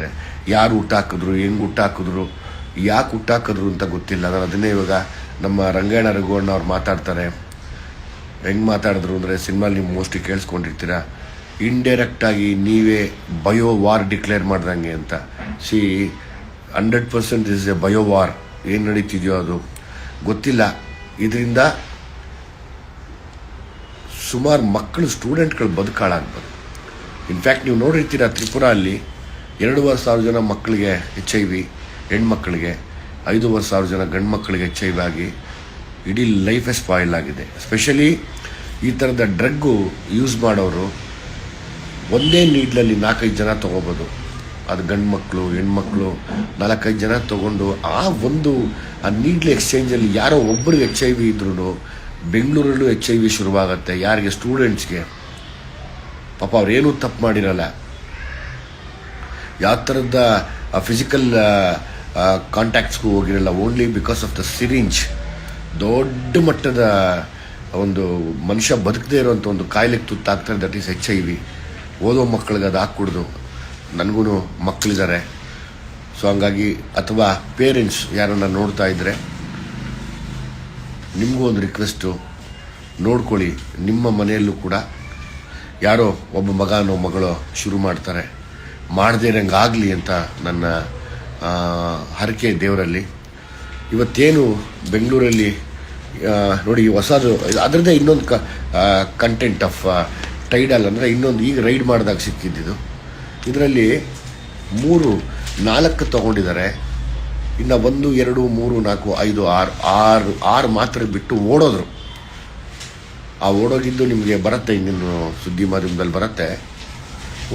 ಇದ್ದಾರೆ. ಯಾರು ಊಟ ಹಾಕಿದ್ರು, ಹೆಂಗೆ ಊಟ ಹಾಕಿದ್ರು, ಯಾಕೆ ಊಟ ಹಾಕಿದ್ರು ಅಂತ ಗೊತ್ತಿಲ್ಲ. ನಾನು ಅದನ್ನೇ ಇವಾಗ ನಮ್ಮ ರಂಗಾಯಣ ರಘುವಣ್ಣ ಅವ್ರು ಮಾತಾಡ್ತಾರೆ. ಹೆಂಗೆ ಮಾತಾಡಿದ್ರು ಅಂದರೆ, ಸಿನಿಮಾಲಿ ನೀವು ಮೋಸ್ಟ್ಲಿ ಕೇಳಿಸ್ಕೊಂಡಿರ್ತೀರ, ಇಂಡೈರೆಕ್ಟಾಗಿ ನೀವೇ ಬಯೋ ವಾರ್ ಡಿಕ್ಲೇರ್ ಮಾಡ್ದಂಗೆ ಅಂತ. 100% ಇಸ್ ಎ ಬಯೋ ವಾರ್. ಏನು ನಡೀತಿದೆಯೋ ಅದು ಗೊತ್ತಿಲ್ಲ. ಇದರಿಂದ ಸುಮಾರು ಮಕ್ಕಳು, ಸ್ಟೂಡೆಂಟ್ಗಳು ಬದುಕಾಳಾಗ್ಬೋದು. ಇನ್ಫ್ಯಾಕ್ಟ್ ನೀವು ನೋಡಿರ್ತೀರ, ತ್ರಿಪುರ ಅಲ್ಲಿ 2,500 ಜನ ಮಕ್ಕಳಿಗೆ HIV, ಹೆಣ್ಮಕ್ಳಿಗೆ 5,500 ಜನ ಗಂಡು ಮಕ್ಕಳಿಗೆ HIV ಆಗಿ ಇಡೀ ಲೈಫೇ ಸ್ಪಾಯಿಲ್ ಆಗಿದೆ. ಸ್ಪೆಷಲಿ ಈ ಥರದ ಡ್ರಗ್ಗು ಯೂಸ್ ಮಾಡೋರು ಒಂದೇ ನೀಡ್ಲಲ್ಲಿ 4-5 ಜನ ತೊಗೋಬೋದು. ಅದು ಗಂಡು ಮಕ್ಕಳು, ಹೆಣ್ಮಕ್ಳು 4-5 ಜನ ತೊಗೊಂಡು ಆ ನೀಡ್ಲ್ ಎಕ್ಸ್ಚೇಂಜಲ್ಲಿ ಯಾರೋ ಒಬ್ಬರಿಗೆ HIV ಇದ್ರೂ ಬೆಂಗಳೂರಲ್ಲೂ HIV ಶುರುವಾಗುತ್ತೆ. ಯಾರಿಗೆ? ಸ್ಟೂಡೆಂಟ್ಸ್ಗೆ. ಪಾಪ ಅವ್ರೇನೂ ತಪ್ಪು ಮಾಡಿರಲ್ಲ, ಯಾವ ಥರದ ಫಿಸಿಕಲ್ ಕಾಂಟ್ಯಾಕ್ಟ್ಸ್ಗೂ ಹೋಗಿರಲ್ಲ. Only because of the syringe ದೊಡ್ಡ ಮಟ್ಟದ ಒಂದು ಮನುಷ್ಯ ಬದುಕದೇ ಇರೋಂಥ ಒಂದು ಕಾಯಿಲೆಗೆ ತುತ್ತಾಗ್ತಾರೆ. That is HIV. ಓದೋ ಮಕ್ಕಳಿಗೆ ಅದು ಹಾಕ್ಕೊಡ್ದು. ನನಗೂ ಮಕ್ಕಳಿದ್ದಾರೆ. ಸೊ ಹಂಗಾಗಿ, ಅಥವಾ ಪೇರೆಂಟ್ಸ್ ಯಾರನ್ನ ನೋಡ್ತಾ ಇದ್ದರೆ ನಿಮಗೂ ಒಂದು ರಿಕ್ವೆಸ್ಟು, ನೋಡ್ಕೊಳ್ಳಿ. ನಿಮ್ಮ ಮನೆಯಲ್ಲೂ ಕೂಡ ಯಾರೋ ಒಬ್ಬ ಮಗನೋ ಮಗಳೋ ಶುರು ಮಾಡ್ತಾರೆ, ಮಾಡದೇ ಇರೋಂಗೆ ಆಗಲಿ ಅಂತ ನನ್ನ ಹರಕೆ ದೇವರಲ್ಲಿ. ಇವತ್ತೇನು ಬೆಂಗಳೂರಲ್ಲಿ ನೋಡಿ ಹೊಸದು ಅದರದ್ದೇ ಇನ್ನೊಂದು ಕಂಟೆಂಟ್ ಆಫ್ ಟೈಡಲ್ ಅಂದರೆ ಇನ್ನೊಂದು ಈಗ ರೈಡ್ ಮಾಡಿದಾಗ ಸಿಕ್ಕಿದ್ದು. ಇದರಲ್ಲಿ 3-4 ತೊಗೊಂಡಿದ್ದಾರೆ. ಇನ್ನು 1, 2, 3, 4, 5, 6 ಮಾತ್ರ ಬಿಟ್ಟು ಓಡೋದ್ರು. ಆ ಓಡೋಗಿದ್ದು ನಿಮಗೆ ಬರುತ್ತೆ, ಇನ್ನೇನು ಸುದ್ದಿ ಮಾಧ್ಯಮದಲ್ಲಿ ಬರುತ್ತೆ.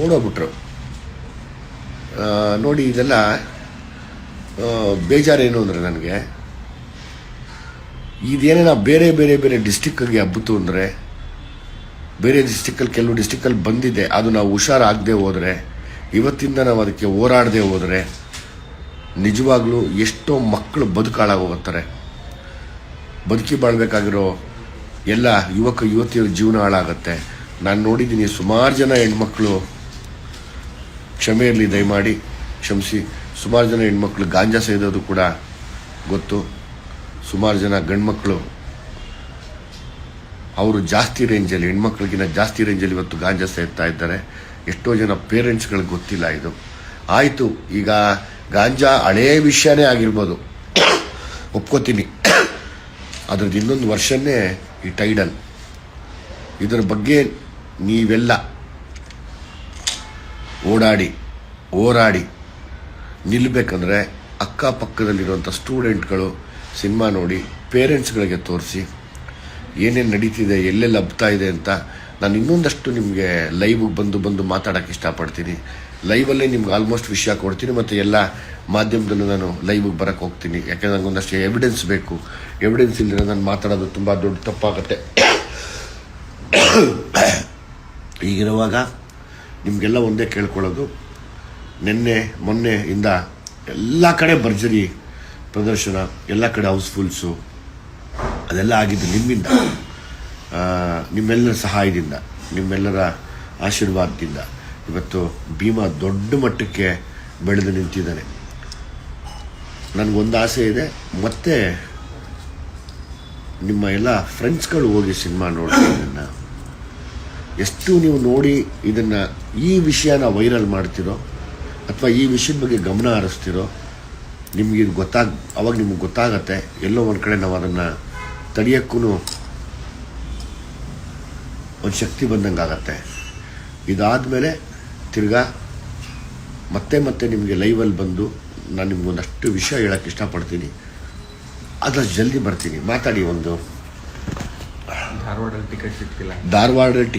ಓಡೋಗ್ಬಿಟ್ರು. ನೋಡಿ, ಇದೆಲ್ಲ ಬೇಜಾರೇನು ಅಂದರೆ ನನಗೆ, ಇದೇನೇನ ಬೇರೆ ಬೇರೆ ಬೇರೆ ಡಿಸ್ಟಿಕ್ಕಿಗೆ ಹಬ್ಬಿತು ಅಂದರೆ, ಬೇರೆ ಡಿಸ್ಟಿಕ್ಕಲ್ಲಿ ಕೆಲವು ಡಿಸ್ಟಿಕ್ಕಲ್ಲಿ ಬಂದಿದೆ, ಅದು ನಾವು ಹುಷಾರಾಗದೆ ಹೋದರೆ, ಇವತ್ತಿಂದ ನಾವು ಅದಕ್ಕೆ ಹೋರಾಡದೆ ಹೋದರೆ ನಿಜವಾಗ್ಲೂ ಎಷ್ಟೋ ಮಕ್ಕಳು ಬದುಕಾಳಾಗೋಗುತ್ತಾರೆ. ಬದುಕಿ ಬಾಳ್ಬೇಕಾಗಿರೋ ಎಲ್ಲ ಯುವಕ ಯುವತಿಯರ ಜೀವನ ಹಾಳಾಗತ್ತೆ. ನಾನು ನೋಡಿದ್ದೀನಿ ಸುಮಾರು ಜನ ಹೆಣ್ಮಕ್ಳು, ಕ್ಷಮೆ ಇರಲಿ ದಯಮಾಡಿ ಕ್ಷಮಿಸಿ, ಸುಮಾರು ಜನ ಹೆಣ್ಮಕ್ಳು ಗಾಂಜಾ ಸೇದೋದು ಕೂಡ ಗೊತ್ತು. ಸುಮಾರು ಜನ ಗಂಡ್ಮಕ್ಳು ಅವರು ಜಾಸ್ತಿ ರೇಂಜಲ್ಲಿ, ಹೆಣ್ಮಕ್ಳಿಗಿಂತ ಜಾಸ್ತಿ ರೇಂಜಲ್ಲಿ ಇವತ್ತು ಗಾಂಜಾ ಸೇರ್ತಾ ಇದ್ದಾರೆ. ಎಷ್ಟೋ ಜನ ಪೇರೆಂಟ್ಸ್ಗಳಿಗೆ ಗೊತ್ತಿಲ್ಲ ಇದು. ಆಯಿತು, ಈಗ ಗಾಂಜಾ ಹಳೇ ವಿಷಯನೇ ಆಗಿರ್ಬೋದು, ಒಪ್ಕೋತೀನಿ. ಅದ್ರದ್ದು ಇನ್ನೊಂದು ವರ್ಷನೇ ಈ ಟೈಡಲ್. ಇದರ ಬಗ್ಗೆ ನೀವೆಲ್ಲ ಹೋರಾಡಿ ನಿಲ್ಲಬೇಕಂದ್ರೆ ಅಕ್ಕಪಕ್ಕದಲ್ಲಿರುವಂಥ ಸ್ಟೂಡೆಂಟ್ಗಳು ಸಿನಿಮಾ ನೋಡಿ ಪೇರೆಂಟ್ಸ್ಗಳಿಗೆ ತೋರಿಸಿ ಏನೇನು ನಡೀತಿದೆ, ಎಲ್ಲೆಲ್ಲಿ ಹಬ್ತಾ ಇದೆ ಅಂತ. ನಾನು ಇನ್ನೊಂದಷ್ಟು ನಿಮಗೆ ಲೈವ್ಗೆ ಬಂದು ಮಾತಾಡೋಕ್ಕೆ ಇಷ್ಟಪಡ್ತೀನಿ. ಲೈವಲ್ಲೇ ನಿಮ್ಗೆ ಆಲ್ಮೋಸ್ಟ್ ವಿಷಯ ಕೊಡ್ತೀನಿ, ಮತ್ತು ಎಲ್ಲ ಮಾಧ್ಯಮದಲ್ಲೂ ನಾನು ಲೈವ್ಗೆ ಬರೋಕ್ಕೆ ಹೋಗ್ತೀನಿ. ಯಾಕೆಂದ್ರೆ ನನಗೆ ಒಂದಷ್ಟು ಎವಿಡೆನ್ಸ್ ಬೇಕು. ಎವಿಡೆನ್ಸ್ ಇಲ್ಲದೆ ನಾನು ಮಾತಾಡೋದು ತುಂಬ ದೊಡ್ಡ ತಪ್ಪಾಗುತ್ತೆ. ಹೀಗಿರುವಾಗ ನಿಮಗೆಲ್ಲ ಒಂದೇ ಕೇಳ್ಕೊಳ್ಳೋದು, ಮೊನ್ನೆಯಿಂದ ಎಲ್ಲ ಕಡೆ ಭರ್ಜರಿ ಪ್ರದರ್ಶನ, ಎಲ್ಲ ಕಡೆ ಹೌಸ್ಫುಲ್ಸು, ಅದೆಲ್ಲ ಆಗಿದ್ದು ನಿಮ್ಮಿಂದ, ನಿಮ್ಮೆಲ್ಲರ ಸಹಾಯದಿಂದ, ನಿಮ್ಮೆಲ್ಲರ ಆಶೀರ್ವಾದದಿಂದ ಇವತ್ತು ಭೀಮಾ ದೊಡ್ಡ ಮಟ್ಟಕ್ಕೆ ಬೆಳೆದು ನಿಂತಿದ್ದಾನೆ. ನನಗೊಂದು ಆಸೆ ಇದೆ, ಮತ್ತೆ ನಿಮ್ಮ ಎಲ್ಲ ಫ್ರೆಂಡ್ಸ್ಗಳು ಹೋಗಿ ಸಿನಿಮಾ ನೋಡಿ. ಇದನ್ನು ಎಷ್ಟು ನೀವು ನೋಡಿ ಇದನ್ನು, ಈ ವಿಷಯನ ವೈರಲ್ ಮಾಡ್ತಿರೋ ಅಥವಾ ಈ ವಿಷಯದ ಬಗ್ಗೆ ಗಮನ ಹರಿಸ್ತಿರೋ, ನಿಮಗೆ ಇದು ಅವಾಗ ನಿಮ್ಗೆ ಗೊತ್ತಾಗತ್ತೆ ಎಲ್ಲೋ ಒಂದು ಕಡೆ ನಾವು ಅದನ್ನು ತಡೆಯೋಕ್ಕೂ ಒಂದು ಶಕ್ತಿ ಬಂದಂಗೆ ಆಗತ್ತೆ. ಇದಾದಮೇಲೆ ತಿರ್ಗಾ ಮತ್ತೆ ನಿಮಗೆ ಲೈವಲ್ಲಿ ಬಂದು ನಾನು ನಿಮ್ಗೊಂದಷ್ಟು ವಿಷಯ ಹೇಳೋಕ್ಕೆ ಇಷ್ಟಪಡ್ತೀನಿ. ಅದಷ್ಟು ಜಲ್ದಿ ಬರ್ತೀನಿ. ಮಾತಾಡಿ. ಒಂದು ಧಾರವಾಡದಲ್ಲಿ ಟಿಕೆಟ್ ಸಿಗ್ತಿಲ್ಲ. ಧಾರವಾಡದಲ್ಲಿ